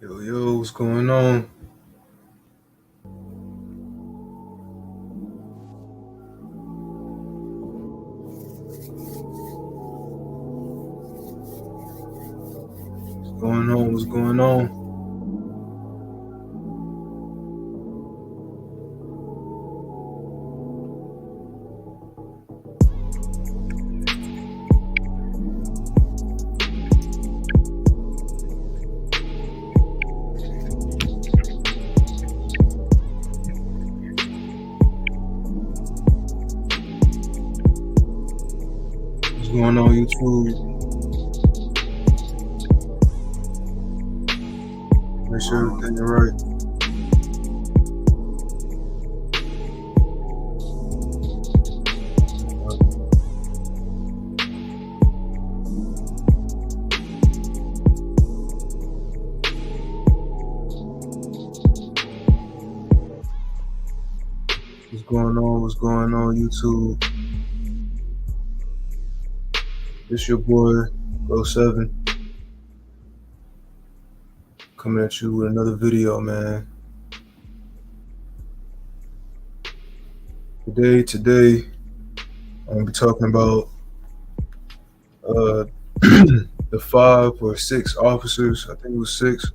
Yo, yo, what's going on? What's going on? What's going on? What's going on, YouTube? Make sure everything is right. What's going on? What's going on, YouTube? It's your boy, Go7, coming at you with another video, man. Today, I'm gonna be talking about the 5 or 6 officers, I think it was 6,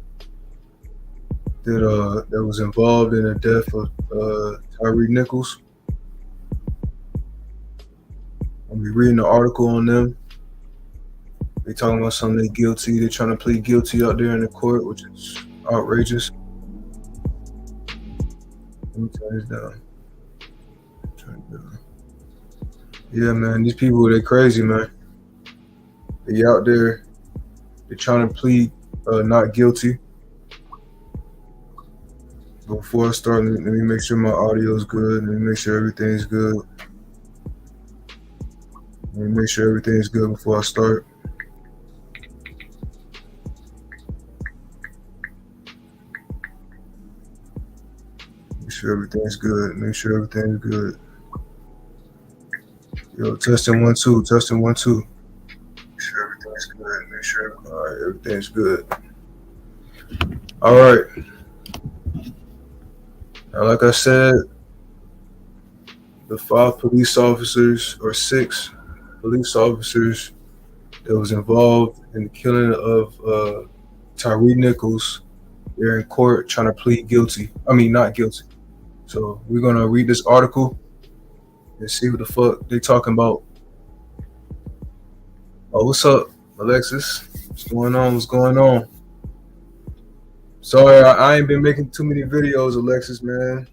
that was involved in the death of Tyre Nichols. I'll be reading the article on them. They talking about something they guilty. They're trying to plead guilty out there in the court, which is outrageous. Let me turn this down. Yeah, man, these people, they crazy, man. They out there. They're trying to plead not guilty. Before I start, let me make sure my audio is good. Let me make sure everything's good. Let me make sure everything's good before I start. Make sure everything's good. Make sure everything's good. Yo, testing 1 2. Testing 1 2. Make sure everything's good. Make sure everything's good. All right. Now, like I said, the 5 police officers or 6 police officers that was involved in the killing of Tyre Nichols, they're in court trying to plead guilty. I mean, not guilty. So we're gonna read this article and see what the fuck they talking about. Oh, what's up, Alexis? What's going on? What's going on? Sorry, I ain't been making too many videos, Alexis, man.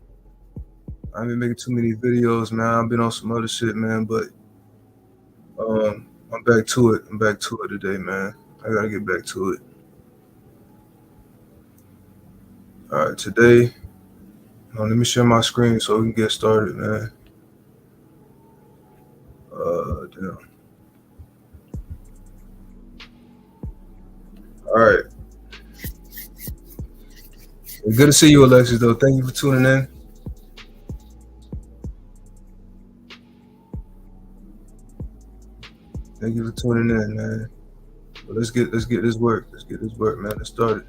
I ain't been making too many videos, man. I've been on some other shit, man, but I'm back to it. I'm back to it today, man. I gotta get back to it. All right, today, let me share my screen so we can get started, man. Damn. All right. Good to see you, Alexis, though. Thank you for tuning in. Thank you for tuning in, man. But let's get this work. Let's get this work, man. Let's start it.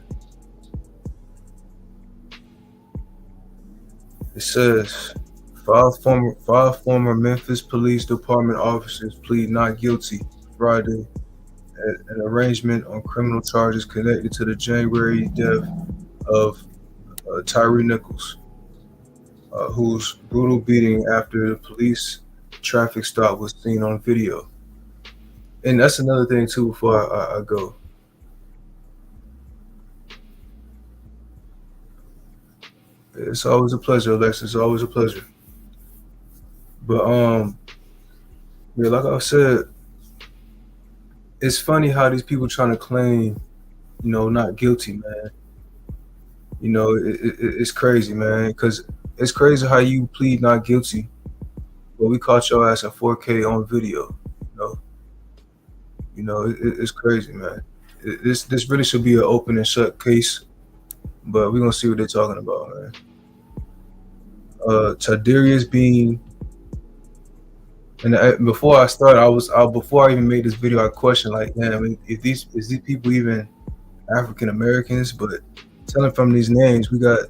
It says 5 former Memphis Police Department officers plead not guilty Friday at an arraignment on criminal charges connected to the January death of Tyre Nichols, whose brutal beating after the police traffic stop was seen on video. And that's another thing too. Before I go, it's always a pleasure, Alexis. It's always a pleasure. But yeah, like I said, it's funny how these people trying to claim, not guilty, man. It's crazy, man, because it's crazy how you plead not guilty, but we caught your ass in 4K on video. It's crazy, man. This really should be an open and shut case, but we're gonna see what they're talking about, man. Tadarius being, and before I start, before I even made this video, I questioned like, damn, is these people even African Americans? But telling from these names, we got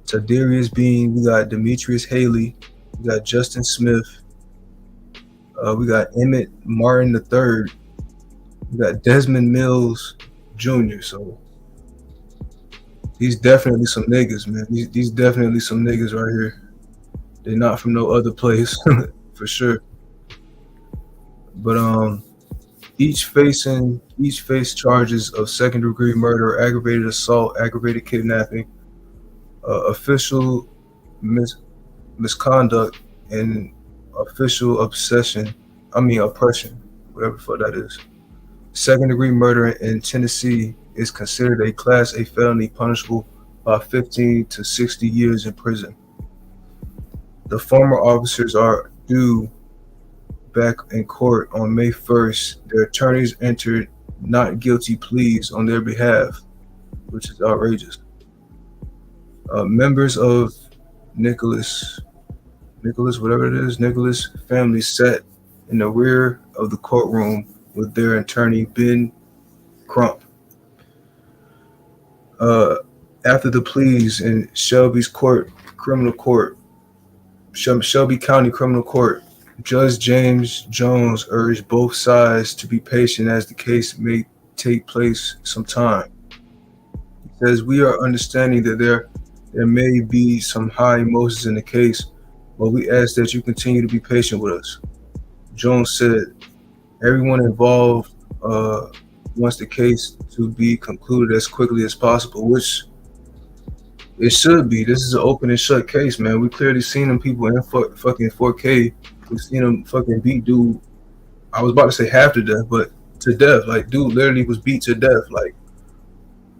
Tadarius Bean, we got Demetrius Haley, we got Justin Smith, we got Emmett Martin III, we got Desmond Mills Jr. So these definitely some niggas, man. These definitely some niggas right here. They're not from no other place, for sure. But each face charges of second degree murder, aggravated assault, aggravated kidnapping, official misconduct, and official oppression, whatever the fuck that is. Second degree murder in Tennessee is considered a Class A felony punishable by 15 to 60 years in prison. The former officers are due back in court on May 1st. Their attorneys entered not guilty pleas on their behalf, which is outrageous. Members of Nichols, whatever it is, Nichols family sat in the rear of the courtroom with their attorney, Ben Crump. After the pleas in Shelby County Criminal Court, Judge James Jones urged both sides to be patient as the case may take place some time. He says, "We are understanding that there may be some high emotions in the case, but we ask that you continue to be patient with us." Jones said, "Everyone involved wants the case to be concluded as quickly as possible," which it should be. This is an open and shut case, man. We clearly seen them people in fucking 4K. We've seen them fucking beat dude. I was about to say half to death, but to death. Like, dude literally was beat to death. Like,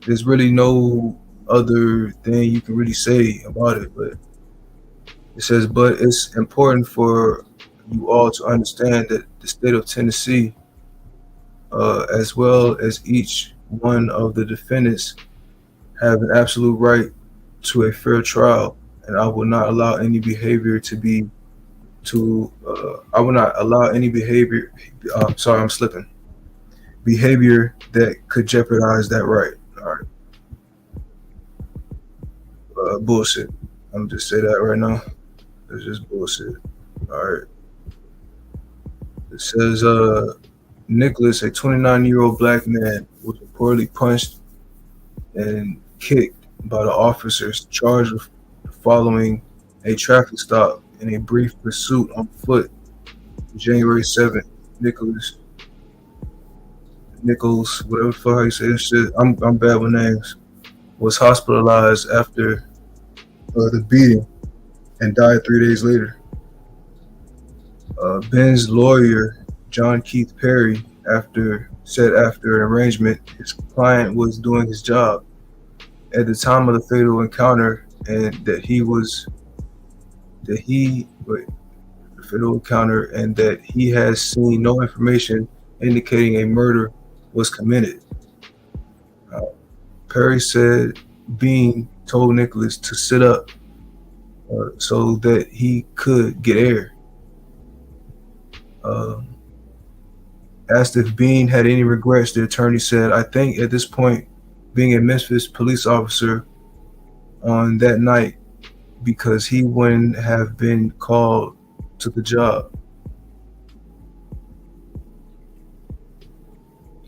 there's really no other thing you can really say about it. But it says, but it's important for you all to understand that the state of Tennessee, as well as each one of the defendants, have an absolute right to a fair trial, and I will not allow any behavior I will not allow any behavior. Sorry, I'm slipping. Behavior that could jeopardize that right. All right. Bullshit. I'm just say that right now. It's just bullshit. All right. It says, Nichols, a 29-year-old black man, was reportedly punched and kicked by the officers charged with following a traffic stop in a brief pursuit on foot. January 7th, Nichols, whatever the fuck how you say this shit, I'm bad with names, was hospitalized after the beating and died 3 days later. Ben's lawyer, John Keith Perry, after an arrangement, his client was doing his job at the time of the fatal encounter, and that he has seen no information indicating a murder was committed. Perry said Bean told Nichols to sit up so that he could get air. Asked if Bean had any regrets, the attorney said, "I think at this point, being a Memphis police officer on that night, because he wouldn't have been called to the job."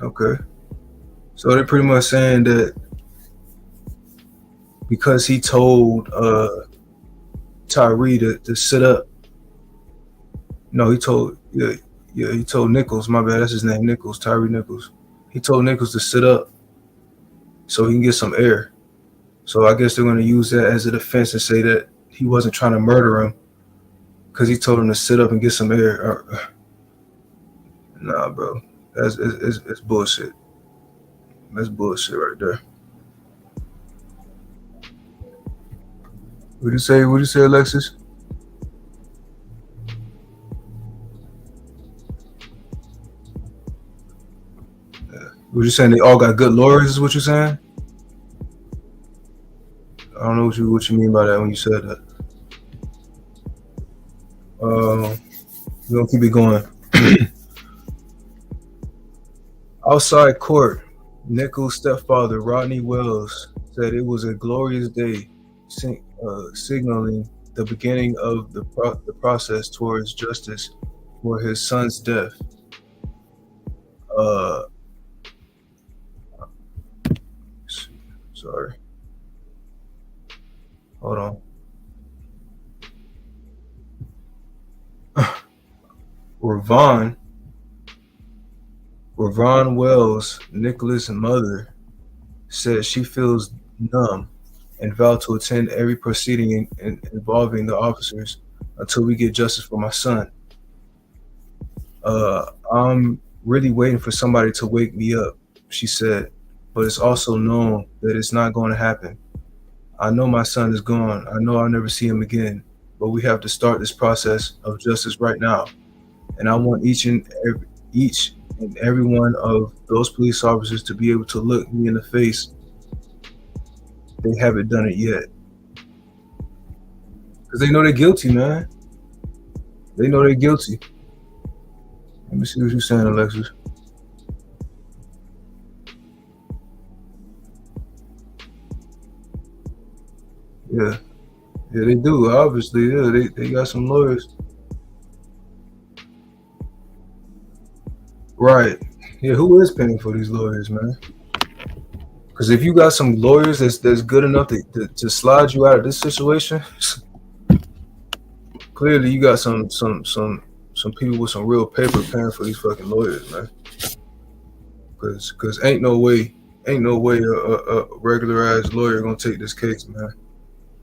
Okay. So they're pretty much saying that because he told Tyre to sit up. No, he told Nichols, my bad, that's his name, Nichols, Tyre Nichols. He told Nichols to sit up so he can get some air. So I guess they're going to use that as a defense and say that he wasn't trying to murder him because he told him to sit up and get some air. Nah, bro, it's bullshit. That's bullshit right there. What'd you say, Alexis? What you saying? They all got good lawyers? Is what you're saying? I don't know what you mean by that when you said that. We're gonna keep it going. Outside court, Nichols' stepfather Rodney Wells said it was a glorious day, signaling the beginning of the process towards justice for his son's death. Uh, sorry, hold on. Ravon Ravon Wells, Nicholas' mother, said she feels numb and vowed to attend every proceeding involving the officers until we get justice for my son. I'm really waiting for somebody to wake me up, she said, but it's also known that it's not going to happen. I know my son is gone. I know I'll never see him again, but we have to start this process of justice right now. And I want each and every one of those police officers to be able to look me in the face. They haven't done it yet because they know they're guilty, man. They know they're guilty. Let me see what you're saying, Alexis. Yeah, yeah, they do. Obviously, yeah, they got some lawyers. Right. Yeah, who is paying for these lawyers, man? Because if you got some lawyers that's good enough to slide you out of this situation, clearly you got some people with some real paper paying for these fucking lawyers, man. Because ain't no way a regular ass lawyer gonna take this case, man.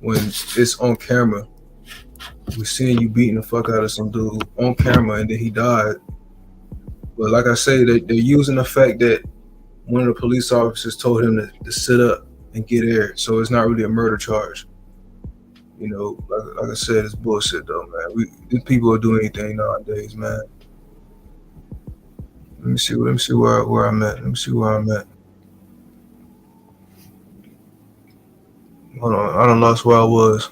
When it's on camera, we seeing you beating the fuck out of some dude on camera, and then he died. But like I say, they're using the fact that one of the police officers told him to sit up and get air, so it's not really a murder charge. You know, like I said, it's bullshit though, man. These people will do anything nowadays, man. Let me see where I'm at. Let me see where I'm at. Hold on, I done lost where I was.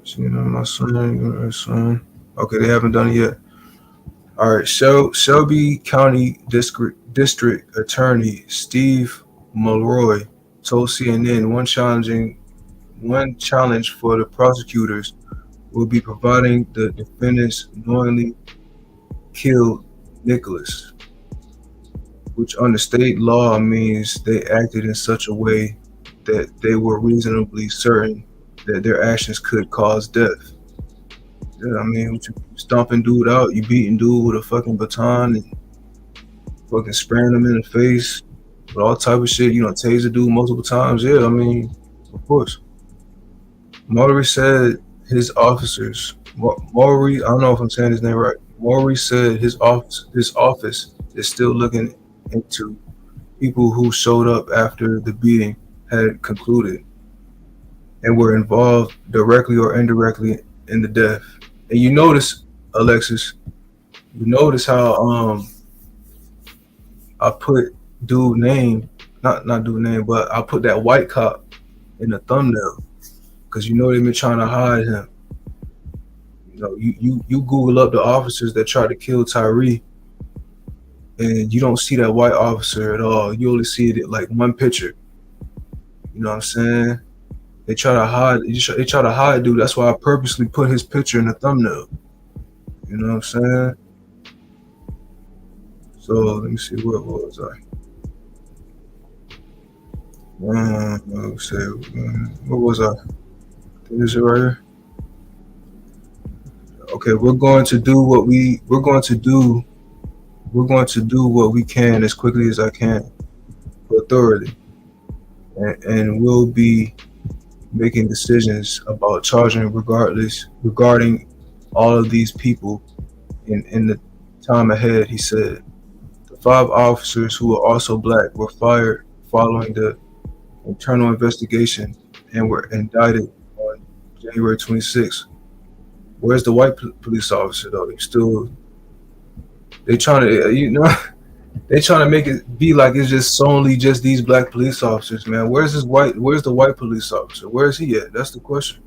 See, my son. Okay, they haven't done it yet. All right, Shelby County District Attorney Steve Mulroy told CNN one challenge for the prosecutors will be providing the defendants knowingly killed Nicholas, which under state law means they acted in such a way that they were reasonably certain that their actions could cause death. Yeah, I mean, you stomping dude out, you beating dude with a fucking baton and fucking spraying him in the face with all type of shit, taser dude multiple times. Yeah, I mean, of course. Maury said his officers, Maury, I don't know if I'm saying his name right. Maury said his office is still looking into people who showed up after the beating had concluded and were involved directly or indirectly in the death. And you notice, Alexis, you notice how I put dude name, not dude name, but I put that white cop in the thumbnail because they've been trying to hide him. You Google up the officers that tried to kill Tyre, and you don't see that white officer at all. You only see it like one picture. You know what I'm saying? They try to hide. They try to hide, dude. That's why I purposely put his picture in the thumbnail. You know what I'm saying? So let me see, what was I? Let's see, what was I? Is it right here? Okay, we're going to do what we can as quickly as I can, but thoroughly, and we'll be making decisions about charging regarding all of these people in the time ahead, he said. The 5 officers who are also black were fired following the internal investigation and were indicted on January 26th. Where's the white police officer though? They trying to they trying to make it be like it's just solely just these black police officers, man. Where's the white police officer? Where is he at? That's the question.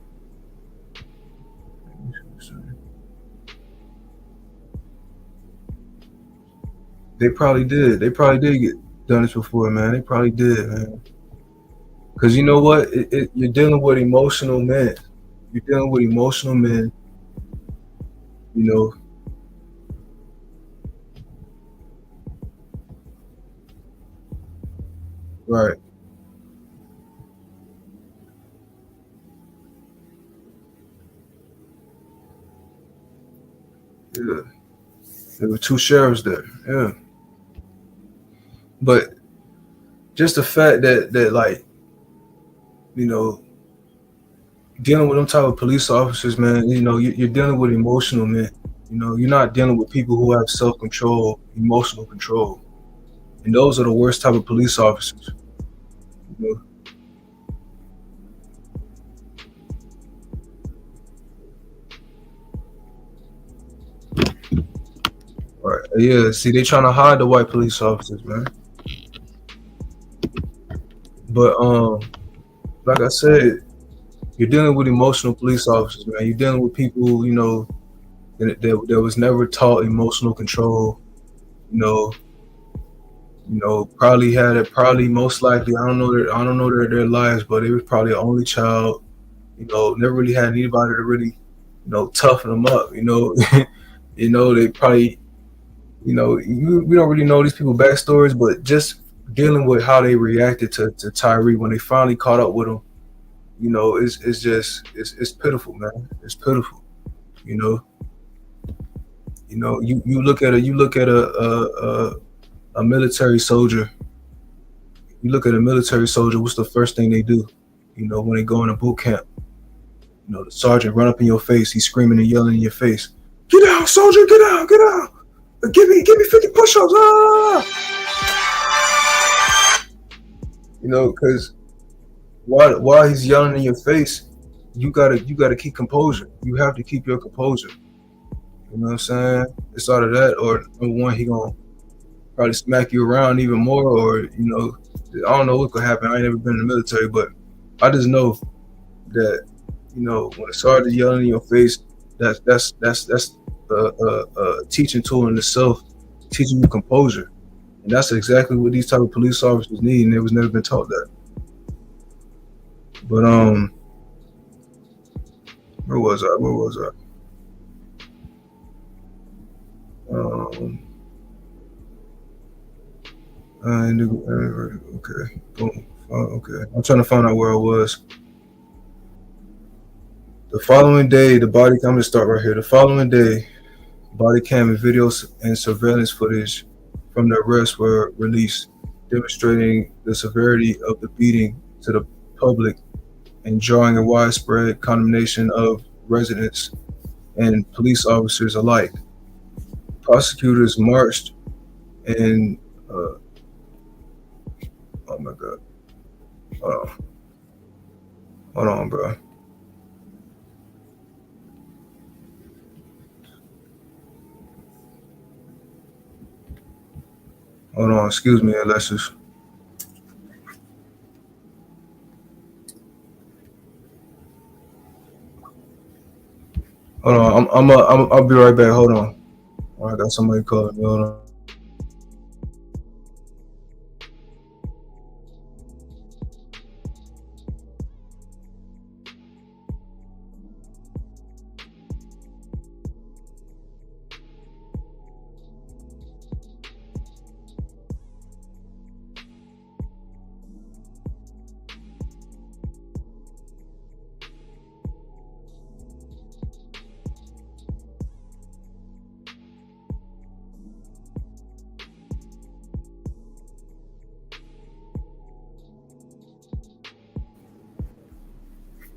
They probably did. They probably did get done this before, man. They probably did, man. Because you know what? You're dealing with emotional men. You're dealing with emotional men. You know, right? Yeah, there were two sheriffs there. Yeah, but just the fact that like you know dealing with them type of police officers, man. You know, you're dealing with emotional men. You know, you're not dealing with people who have self control, emotional control, and those are the worst type of police officers. You know? Right? Yeah. See, they trying to hide the white police officers, man. But like I said, you're dealing with emotional police officers, man. You're dealing with people, you know, that was never taught emotional control. You know, probably had it. Probably most likely, I don't know their lives, but it was probably an only child. You know, never really had anybody to really, toughen them up. You know, they probably, we don't really know these people backstories, but just dealing with how they reacted to Tyree when they finally caught up with him, it's just it's pitiful, man. It's pitiful. You know, you look at a military soldier. You look at a military soldier. What's the first thing they do? When they go into boot camp, the sergeant run up in your face. He's screaming and yelling in your face. Get out, soldier! Get out! Get out! Give me 50 push-ups! Ah! Because while he's yelling in your face, you gotta keep composure. You have to keep your composure. You know what I'm saying? It's out of that, or number one, he gonna probably smack you around even more, or I don't know what could happen. I ain't never been in the military, but I just know that when a sergeant yelling in your face, that's a teaching tool in itself, teaching you composure, and that's exactly what these type of police officers need, and they was never been taught that. But where was I? Where was I? Um, okay, boom. Okay, I'm trying to find out where I was. The following day, I'm gonna start right here. The following day, body cam and videos and surveillance footage from the arrest were released, demonstrating the severity of the beating to the public and drawing a widespread condemnation of residents and police officers alike. Prosecutors marched and oh my god, hold on, bro. Hold on, excuse me, Alexis. Hold on, I'll be right back. Hold on. I got somebody calling me. Hold on.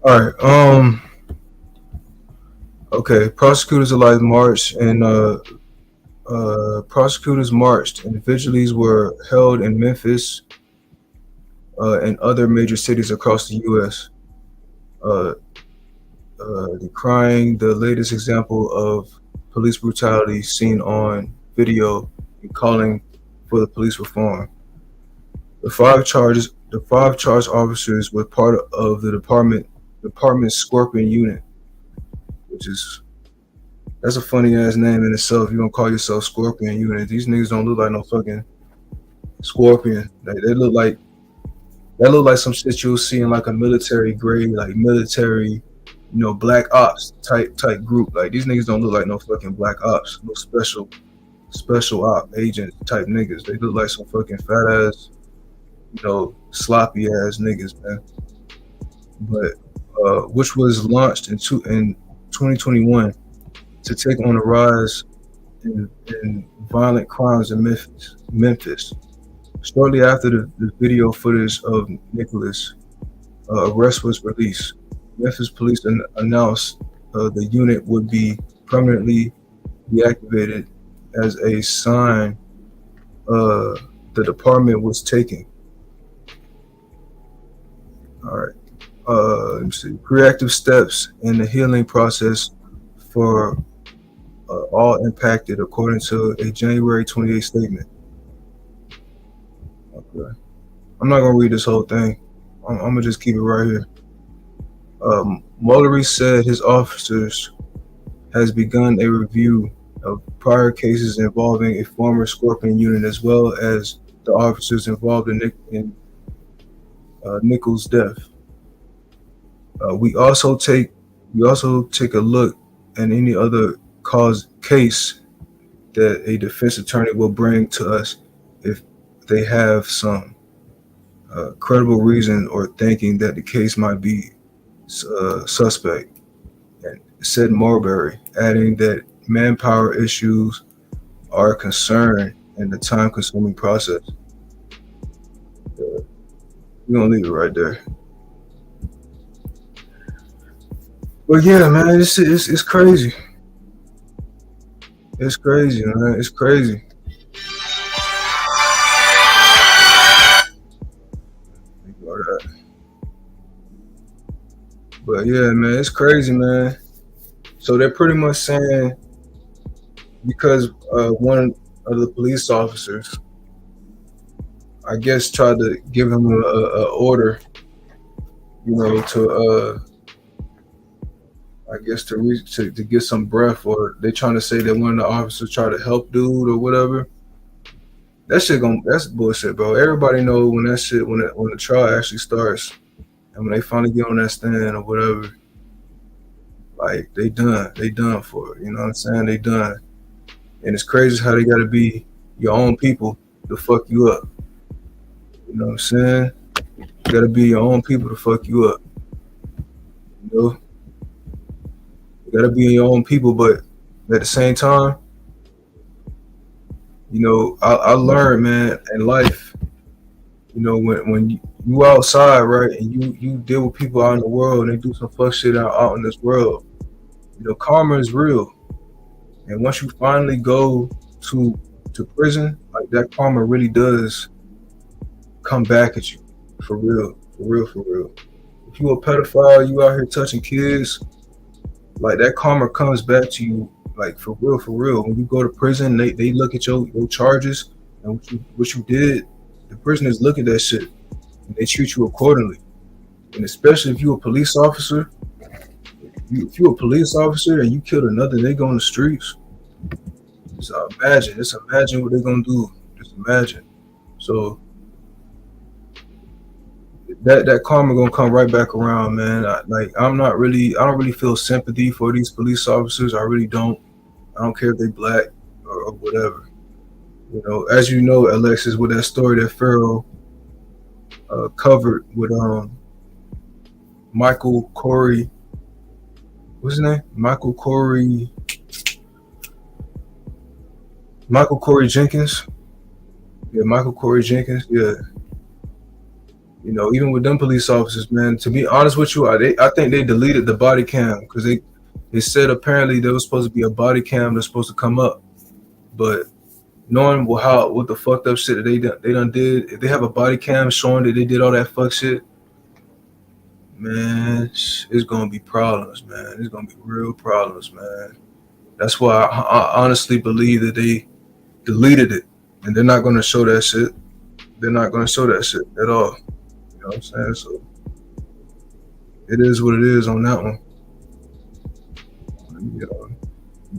All right. Okay. Prosecutors marched and vigilies were held in Memphis and other major cities across the U.S. Uh, decrying the latest example of police brutality seen on video and calling for the police reform. The five charged officers were part of the department's Scorpion unit, which is that's a funny ass name in itself. You gonna call yourself Scorpion unit? These niggas don't look like no fucking scorpion. They look like That look like some shit you'll see in like a military grade, like military, black ops type group. Like these niggas don't look like no fucking black ops, no special op agent type niggas. They look like some fucking fat ass, sloppy ass niggas, man. But which was launched in 2021 to take on a rise in violent crimes in Memphis. Shortly after the video footage of Nichols' arrest was released, Memphis police announced the unit would be permanently deactivated as a sign the department was taking. All right. Let me see. Corrective steps in the healing process for all impacted, according to a January 28th statement. Okay. I'm not gonna read this whole thing. I'm gonna just keep it right here. Mullery said his officers has begun a review of prior cases involving a former Scorpion unit, as well as the officers involved in Nichols' death. We also take a look at any other case that a defense attorney will bring to us if they have some credible reason or thinking that the case might be suspect, and said Marbury, adding that manpower issues are a concern in the time-consuming process. We're gonna leave it right there. But yeah, man, it's crazy. It's crazy, man. It's crazy. But yeah, man, it's crazy, man. So they're pretty much saying because one of the police officers, I guess, tried to give him a order, to I guess to get some breath, or they trying to say that one of the officers tried to help dude or whatever. That's bullshit, bro. Everybody know when that shit when the trial actually starts and when they finally get on that stand or whatever, like they done for it. You know what I'm saying? They done. And it's crazy how they gotta be your own people to fuck you up. You know what I'm saying? You gotta be your own people to fuck you up. You gotta be your own people, but at the same time, I learned, man, in life, when you outside, right, and you deal with people out in the world and they do some fuck shit out in this world, karma is real. And once you finally go to prison, like that karma really does come back at you. For real. If you a pedophile, you out here touching kids, like that karma comes back to you, like for real. When you go to prison, they look at your charges and what you did. The prisoners look at that shit and they treat you accordingly. And especially if you're a police officer, if you're a police officer and you killed another nigga on the streets, just imagine what they're gonna do. Just imagine. So that karma gonna come right back around, man. I don't really feel sympathy for these police officers. I really don't. I don't care if they black or whatever. As you know, Alexis, with that story that Pharaoh covered with Michael Corey. What's his name? Michael Corey Jenkins. Yeah, Michael Corey Jenkins. Yeah. Even with them police officers, man, to be honest with you, I think they deleted the body cam because they said apparently there was supposed to be a body cam that's supposed to come up. But knowing what the fucked up shit that they done did, if they have a body cam showing that they did all that fuck shit, man, it's gonna be problems, man. It's gonna be real problems, man. That's why I honestly believe that they deleted it and they're not gonna show that shit. They're not gonna show that shit at all. You know what I'm saying? So it is what it is on that one. Let me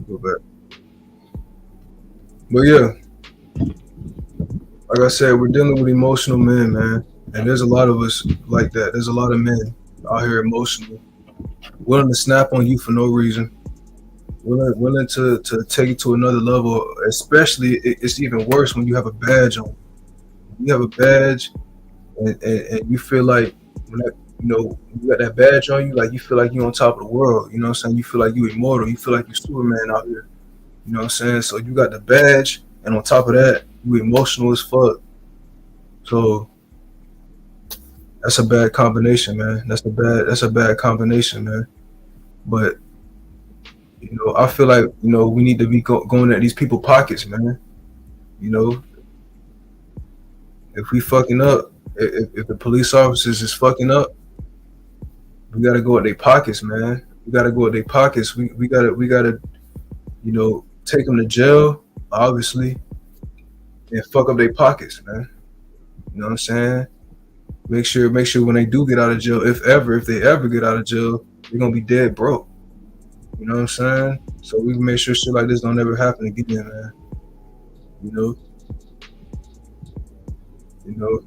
go back. But yeah, like I said, we're dealing with emotional men, man. And there's a lot of us like that. There's a lot of men out here emotional, willing to snap on you for no reason, willing to take it to another level. Especially, it's even worse when you have a badge on. You have a badge, and you feel like when that, you got that badge on you, like you feel like you're on top of the world. You know what I'm saying? You feel like you immortal. You feel like you're Superman out here. You know what I'm saying? So you got the badge, and on top of that, you emotional as fuck. So that's a bad combination, man. That's a bad combination, man. But I feel like we need to be going at these people pockets, man. You know, if we fucking up, if the police officers is fucking up, we gotta go at their pockets, man. We gotta go at their pockets. We gotta take them to jail, obviously, and fuck up their pockets, man. You know what I'm saying? Make sure when they do get out of jail, if they ever get out of jail, they're gonna be dead broke. You know what I'm saying? So we can make sure shit like this don't ever happen again, man. You know, you know.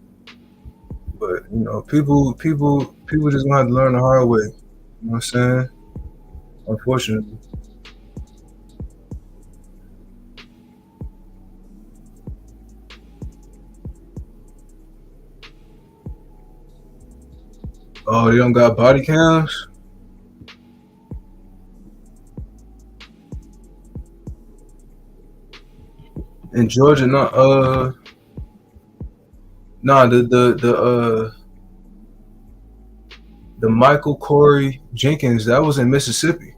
But people just gonna have to learn the hard way. You know what I'm saying? Unfortunately. Oh, they don't got body cams in Georgia. Not nah. The Michael Corey Jenkins, that was in Mississippi.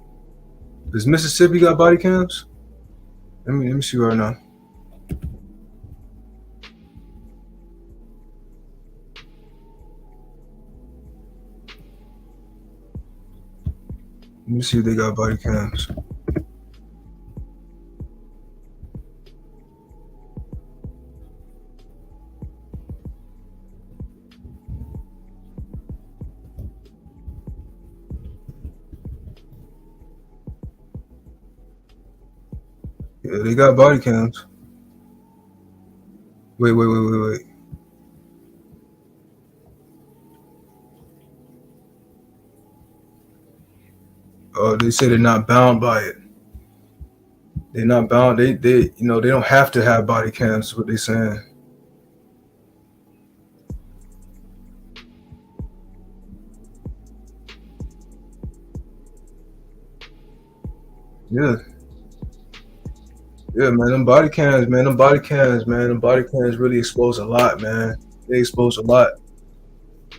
Does Mississippi got body cams? Let me see right now. Let me see if they got body cams. Yeah, they got body cams. Wait. Oh, they say they're not bound by it. They're not bound. They don't have to have body cams. Is what they saying. Yeah, yeah, man. Them body cams really expose a lot, man. They expose a lot.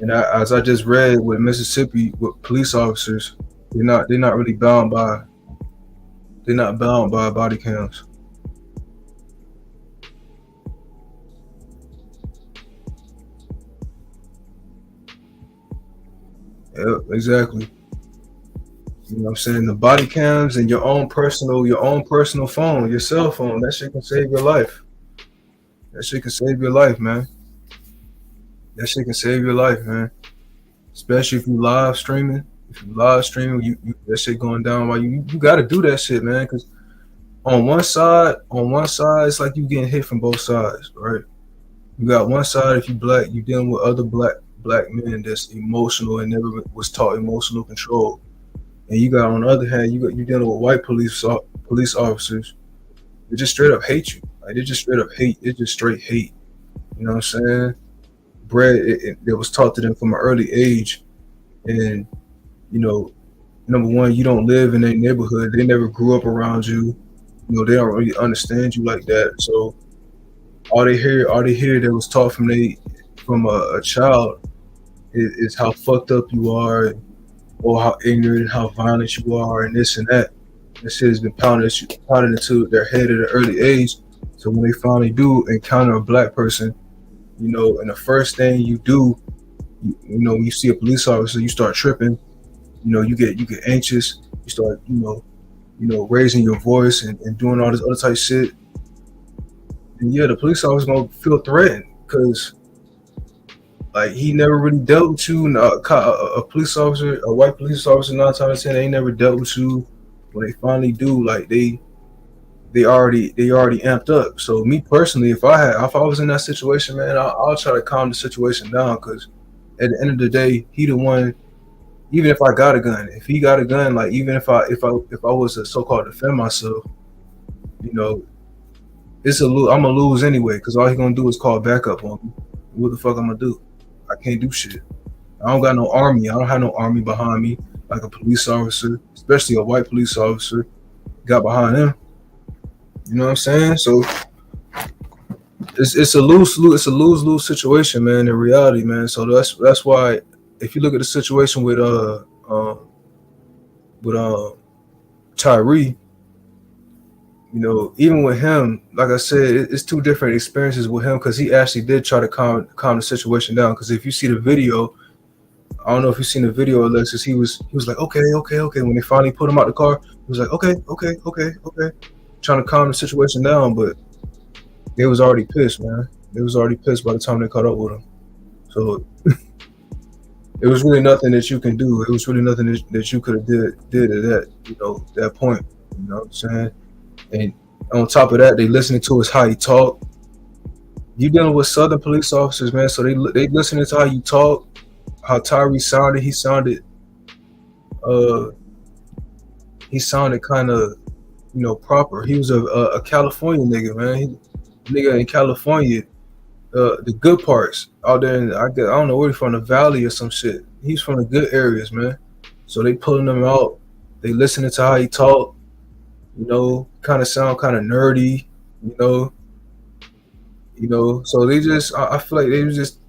And as I just read with Mississippi, with police officers, they're not really bound by they're not bound by body cams. Yeah, exactly. You know what I'm saying? The body cams and your own personal phone, your cell phone, that shit can save your life. That shit can save your life, man. That shit can save your life, man. Especially if you live streaming. If you live streaming, that shit going down while you gotta do that shit, man. Cause on one side, it's like you getting hit from both sides, right? You got one side, if you black, you dealing with other black men that's emotional and never was taught emotional control. And you got on the other hand, you dealing with white police officers. They just straight up hate you. Like they just straight up hate. It's just straight hate. You know what I'm saying? Bred it was taught to them from an early age, and you know, number one, you don't live in their neighborhood. They never grew up around you. They don't really understand you like that. So all they hear that was taught from a child is how fucked up you are, or how ignorant, how violent you are, and this and that. This shit has been pounded into their head at an early age. So when they finally do encounter a black person, and the first thing you do, when you see a police officer, you start tripping. You get anxious. You start, raising your voice and doing all this other type shit. And yeah, the police officer gonna feel threatened because like he never really dealt with you. And a police officer, a white police officer, 9 times out of 10, they ain't never dealt with you. When they finally do, like they already amped up. So me personally, if I was in that situation, man, I'll try to calm the situation down because at the end of the day, he the one. Even if I got a gun, if he got a gun, like even if I was to so called defend myself, you know, I'm gonna lose anyway because all he gonna do is call backup on me. What the fuck I'm gonna do? I can't do shit. I don't got no army. I don't have no army behind me like a police officer, especially a white police officer got behind him. You know what I'm saying? So it's a lose situation, man. In reality, man. So that's why if you look at the situation with Tyree, even with him, like I said, it's two different experiences with him because he actually did try to calm the situation down. Because if you see the video, I don't know if you've seen the video, Alexis. He was like, okay, okay, okay. When they finally put him out the car, he was like, okay, okay, okay, okay, trying to calm the situation down. But they was already pissed, man. They was already pissed by the time they caught up with him. So it was really nothing that you can do. It was really nothing that you could have did at that point. You know what I'm saying? And on top of that, they listening to us how he talk. You dealing with Southern police officers, man. So they listening to how you talk, how Tyree sounded. Uh, he sounded kind of, proper. He was a California nigga, man. Nigga in California, the good parts out there. I don't know where he's from, the valley or some shit. He's from the good areas, man. So they pulling him out. They listening to how he talk. Kind of sound kind of nerdy. You know. So they just, I feel like they was just,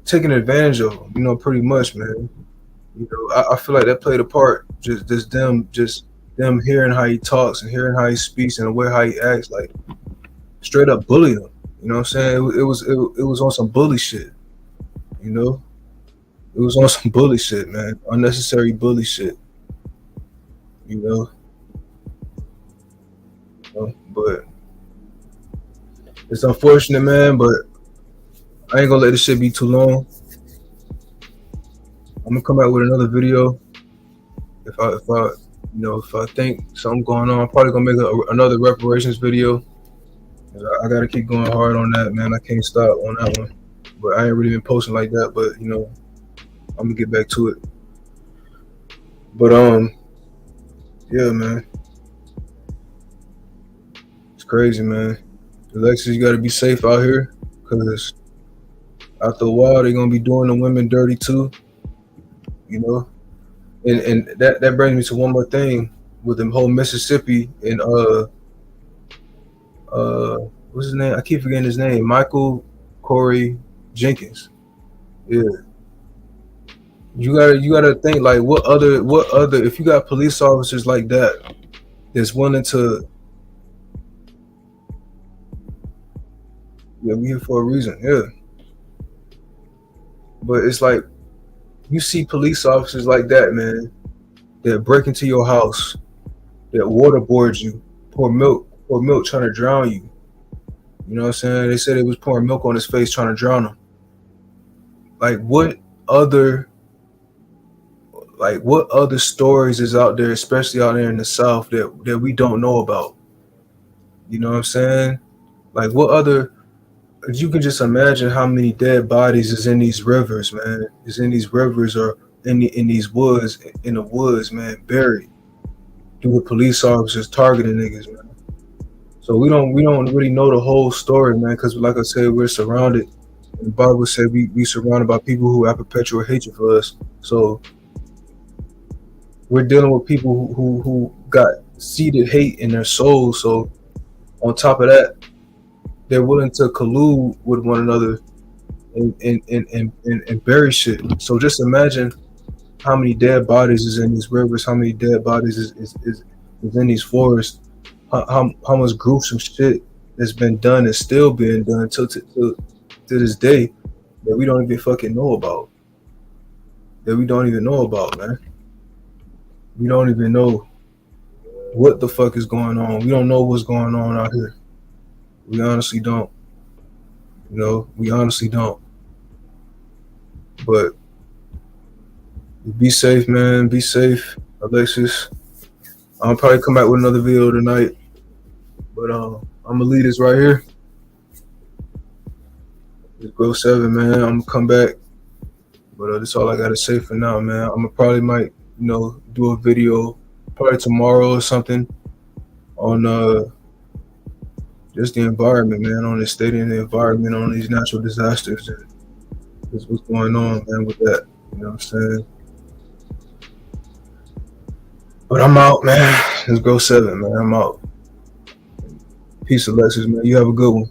taking advantage of him. Pretty much, man. I feel like that played a part. Just them hearing how he talks and hearing how he speaks and the way how he acts, like straight up bullying him. You know what I'm saying? It was on some bully shit. You know, it was on some bully shit, man. Unnecessary bully shit. You know, but it's unfortunate, man. But I ain't gonna let this shit be too long. I'm gonna come out with another video if I think something going on. I'm probably gonna make another reparations video. I gotta keep going hard on that, man. I can't stop on that one. But I ain't really been posting like that. But I'm gonna get back to it. But yeah, man, it's crazy, man. Alexis, you gotta be safe out here, cause after a while they're gonna be doing the women dirty too. And that brings me to one more thing with the whole Mississippi and what's his name? I keep forgetting his name. Michael Corey Jenkins. Yeah. You gotta think like what other if you got police officers like that that's willing to we here for a reason, yeah. But it's like you see police officers like that, man, that break into your house, that waterboard you, pour milk trying to drown you. You know what I'm saying? They said it was pouring milk on his face trying to drown him. Like what other stories is out there, especially out there in the South, that we don't know about? You know what I'm saying? Like what other you can just imagine how many dead bodies is in these rivers, man. Is in these rivers or in these woods, in the woods, man, buried due to police officers targeting niggas, man. So we don't really know the whole story, man, because like I said, we're surrounded. The Bible said we surrounded by people who have perpetual hatred for us. So we're dealing with people who got seated hate in their souls. So on top of that, they're willing to collude with one another and bury shit. So just imagine how many dead bodies is in these rivers, how many dead bodies is in these forests, how much gruesome shit that's been done and still being done to this day that we don't even fucking know about. That we don't even know about, man. We don't even know what the fuck is going on. We don't know what's going on out here. We honestly don't. We honestly don't. But be safe, man. Be safe, Alexis. I'll probably come back with another video tonight. But I'm gonna leave this right here. It's Grow 7, man. I'm gonna come back. But that's all I gotta say for now, man. I'm gonna probably might, do a video probably tomorrow or something on just the environment, man, on the state of the environment, on these natural disasters and just what's going on, man, with that. You know what I'm saying? But I'm out, man. Let's Grow 7, man. I'm out. Peace, Alexis, man. You have a good one.